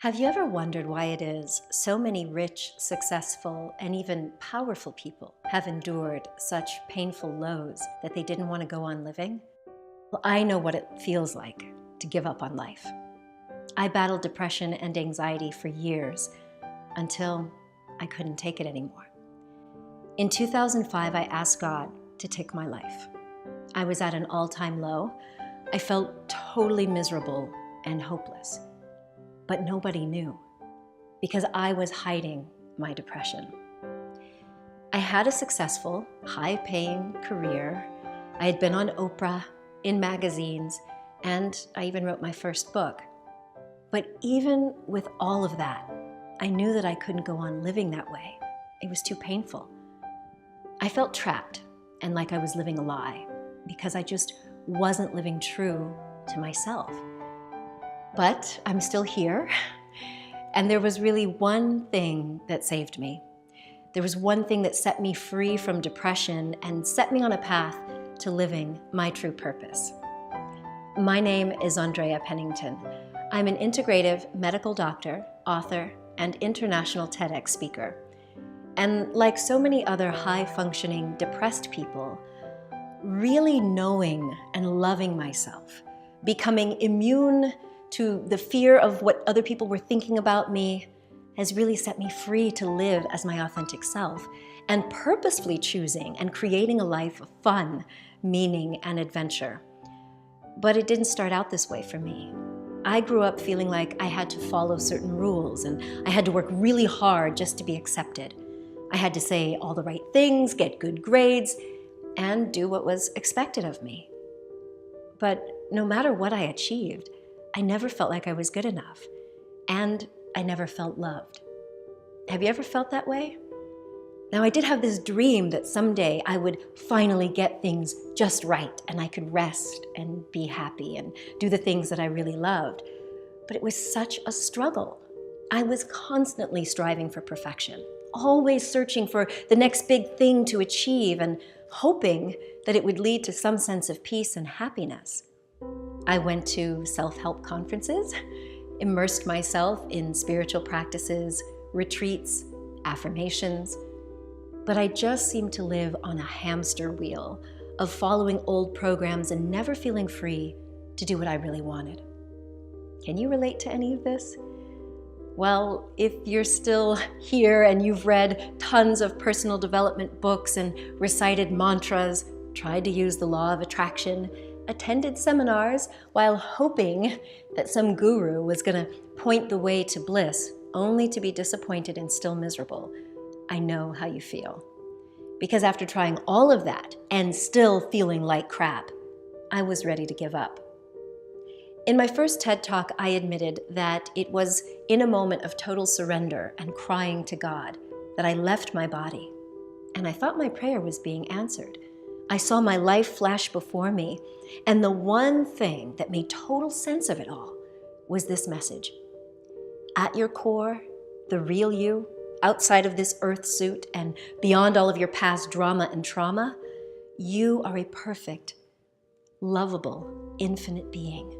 Have you ever wondered why it is so many rich, successful, and even powerful people have endured such painful lows that they didn't want to go on living? Well, I know what it feels like to give up on life. I battled depression and anxiety for years until I couldn't take it anymore. In 2005, I asked God to take my life. I was at an all-time low. I felt totally miserable and hopeless. But nobody knew because I was hiding my depression. I had a successful, high-paying career. I had been on Oprah, in magazines, and I even wrote my first book. But even with all of that, I knew that I couldn't go on living that way. It was too painful. I felt trapped and like I was living a lie because I just wasn't living true to myself. But I'm still here, and there was really one thing that saved me. There was one thing that set me free from depression and set me on a path to living my true purpose. My name is Andrea Pennington. I'm an integrative medical doctor, author, and international TEDx speaker. And like so many other high-functioning depressed people, really knowing and loving myself, becoming immune to the fear of what other people were thinking about me has really set me free to live as my authentic self and purposefully choosing and creating a life of fun, meaning, and adventure. But it didn't start out this way for me. I grew up feeling like I had to follow certain rules and I had to work really hard just to be accepted. I had to say all the right things, get good grades, and do what was expected of me. But no matter what I achieved, I never felt like I was good enough, and I never felt loved. Have you ever felt that way? Now, I did have this dream that someday I would finally get things just right, and I could rest and be happy and do the things that I really loved. But it was such a struggle. I was constantly striving for perfection, always searching for the next big thing to achieve and hoping that it would lead to some sense of peace and happiness. I went to self-help conferences, immersed myself in spiritual practices, retreats, affirmations, but I just seemed to live on a hamster wheel of following old programs and never feeling free to do what I really wanted. Can you relate to any of this? Well, if you're still here and you've read tons of personal development books and recited mantras, tried to use the law of attraction, attended seminars while hoping that some guru was going to point the way to bliss, only to be disappointed and still miserable, I know how you feel. Because after trying all of that and still feeling like crap, I was ready to give up. In my first TED Talk, I admitted that it was in a moment of total surrender and crying to God that I left my body, and I thought my prayer was being answered. I saw my life flash before me, and the one thing that made total sense of it all was this message. At your core, the real you, outside of this earth suit and beyond all of your past drama and trauma, you are a perfect, lovable, infinite being.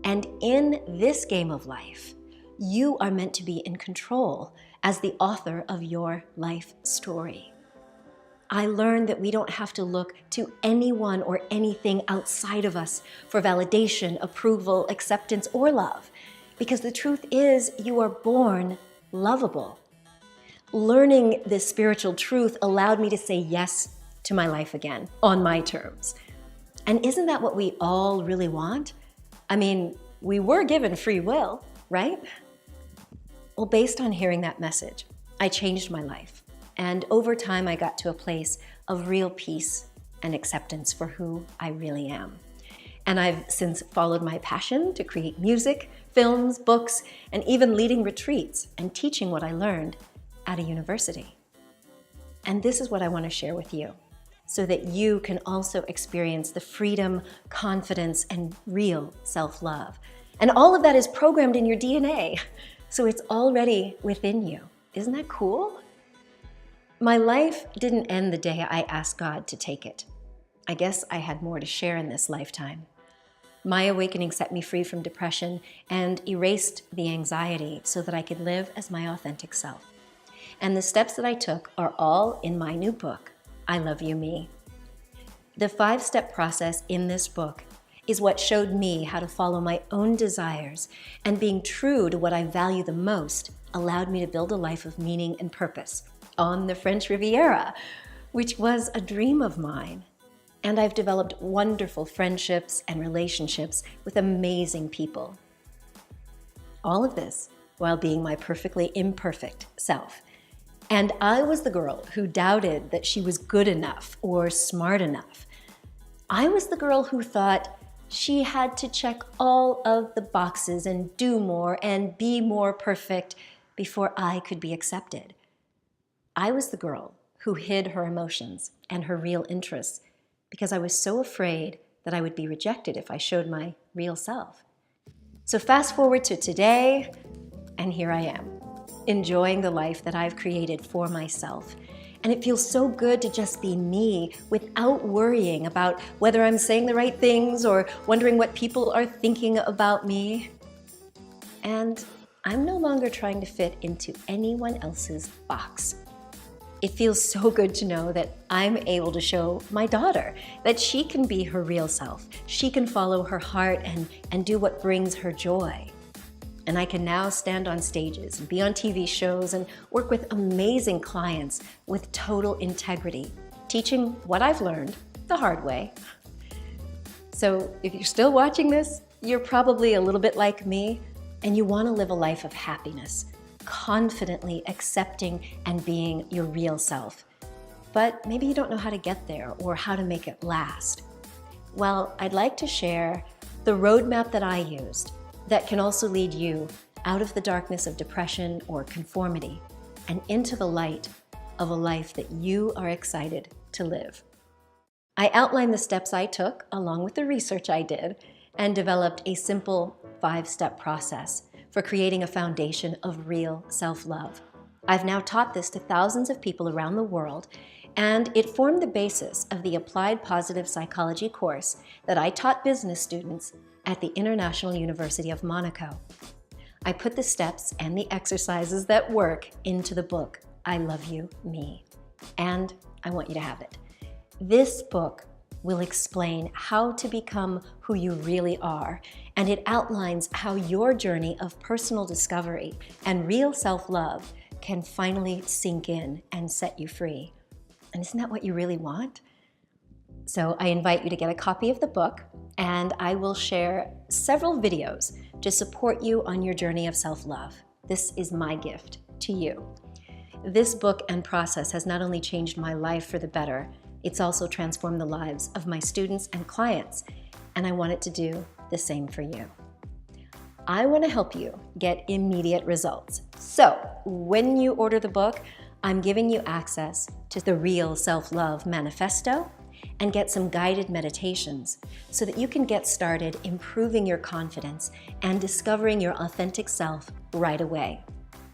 And in this game of life, you are meant to be in control as the author of your life story. I learned that we don't have to look to anyone or anything outside of us for validation, approval, acceptance, or love, because the truth is you are born lovable. Learning this spiritual truth allowed me to say yes to my life again, on my terms. And isn't that what we all really want? I mean, we were given free will, right? Well, based on hearing that message, I changed my life. And over time, I got to a place of real peace and acceptance for who I really am. And I've since followed my passion to create music, films, books, and even leading retreats and teaching what I learned at a university. And this is what I want to share with you so that you can also experience the freedom, confidence, and real self-love. And all of that is programmed in your DNA, so it's already within you. Isn't that cool? My life didn't end the day I asked God to take it. I guess I had more to share in this lifetime. My awakening set me free from depression and erased the anxiety so that I could live as my authentic self. And the steps that I took are all in my new book, I Love You Me. The 5-step process in this book is what showed me how to follow my own desires, and being true to what I value the most allowed me to build a life of meaning and purpose on the French Riviera, which was a dream of mine. And I've developed wonderful friendships and relationships with amazing people. All of this while being my perfectly imperfect self. And I was the girl who doubted that she was good enough or smart enough. I was the girl who thought she had to check all of the boxes and do more and be more perfect before I could be accepted. I was the girl who hid her emotions and her real interests because I was so afraid that I would be rejected if I showed my real self. So fast forward to today, and here I am, enjoying the life that I've created for myself. And it feels so good to just be me without worrying about whether I'm saying the right things or wondering what people are thinking about me. And I'm no longer trying to fit into anyone else's box. It feels so good to know that I'm able to show my daughter that she can be her real self. She can follow her heart and do what brings her joy. And I can now stand on stages and be on TV shows and work with amazing clients with total integrity, teaching what I've learned the hard way. So if you're still watching this, you're probably a little bit like me, and you want to live a life of happiness, confidently accepting and being your real self. But maybe you don't know how to get there or how to make it last. Well, I'd like to share the roadmap that I used that can also lead you out of the darkness of depression or conformity and into the light of a life that you are excited to live. I outlined the steps I took along with the research I did and developed a simple 5-step process for creating a foundation of real self-love. I've now taught this to thousands of people around the world, and it formed the basis of the Applied Positive Psychology course that I taught business students at the International University of Monaco. I put the steps and the exercises that work into the book, I Love You Me, and I want you to have it. This book will explain how to become who you really are, and it outlines how your journey of personal discovery and real self-love can finally sink in and set you free. And isn't that what you really want? So I invite you to get a copy of the book, and I will share several videos to support you on your journey of self-love. This is my gift to you. This book and process has not only changed my life for the better, it's also transformed the lives of my students and clients, and I want it to do the same for you. I want to help you get immediate results. So when you order the book, I'm giving you access to the Real Self-Love Manifesto and get some guided meditations so that you can get started improving your confidence and discovering your authentic self right away.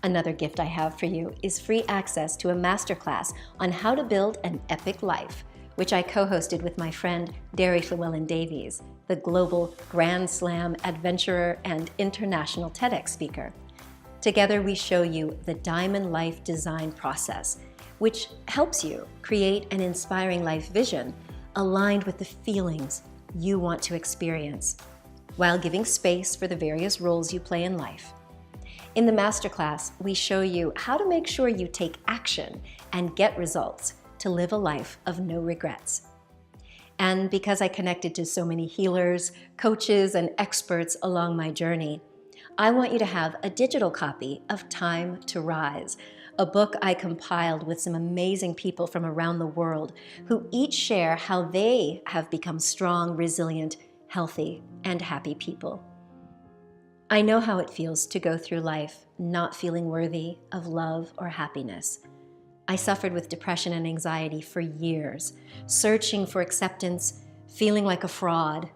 Another gift I have for you is free access to a masterclass on how to build an epic life, which I co-hosted with my friend Derry Llewellyn-Davies, the global Grand Slam adventurer and international TEDx speaker. Together we show you the Diamond Life Design process, which helps you create an inspiring life vision aligned with the feelings you want to experience, while giving space for the various roles you play in life. In the masterclass, we show you how to make sure you take action and get results to live a life of no regrets. And because I connected to so many healers, coaches, and experts along my journey, I want you to have a digital copy of Time to Rise, a book I compiled with some amazing people from around the world who each share how they have become strong, resilient, healthy, and happy people. I know how it feels to go through life not feeling worthy of love or happiness. I suffered with depression and anxiety for years, searching for acceptance, feeling like a fraud,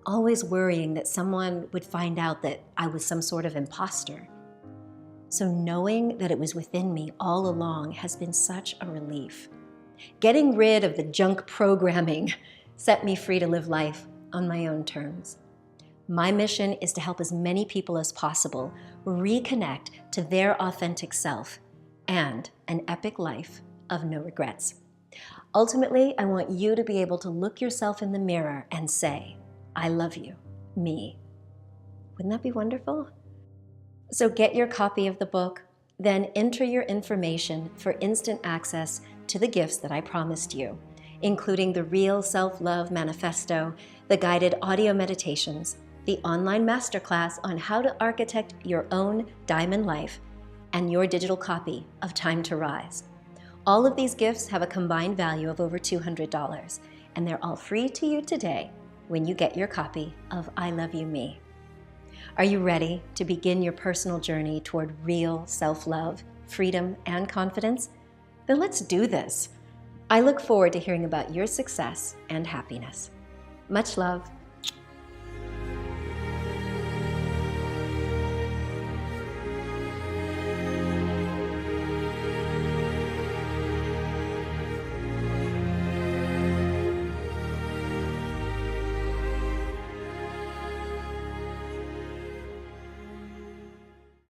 always worrying that someone would find out that I was some sort of imposter. So knowing that it was within me all along has been such a relief. Getting rid of the junk programming set me free to live life on my own terms. My mission is to help as many people as possible reconnect to their authentic self and an epic life of no regrets. Ultimately, I want you to be able to look yourself in the mirror and say, I love you, me. Wouldn't that be wonderful? So get your copy of the book, then enter your information for instant access to the gifts that I promised you, including the Real Self-Love Manifesto, the guided audio meditations, the online masterclass on how to architect your own diamond life, and your digital copy of Time to Rise. All of these gifts have a combined value of over $200, and they're all free to you today when you get your copy of I Love You, Me. Are you ready to begin your personal journey toward real self-love, freedom, and confidence? Then let's do this. I look forward to hearing about your success and happiness. Much love.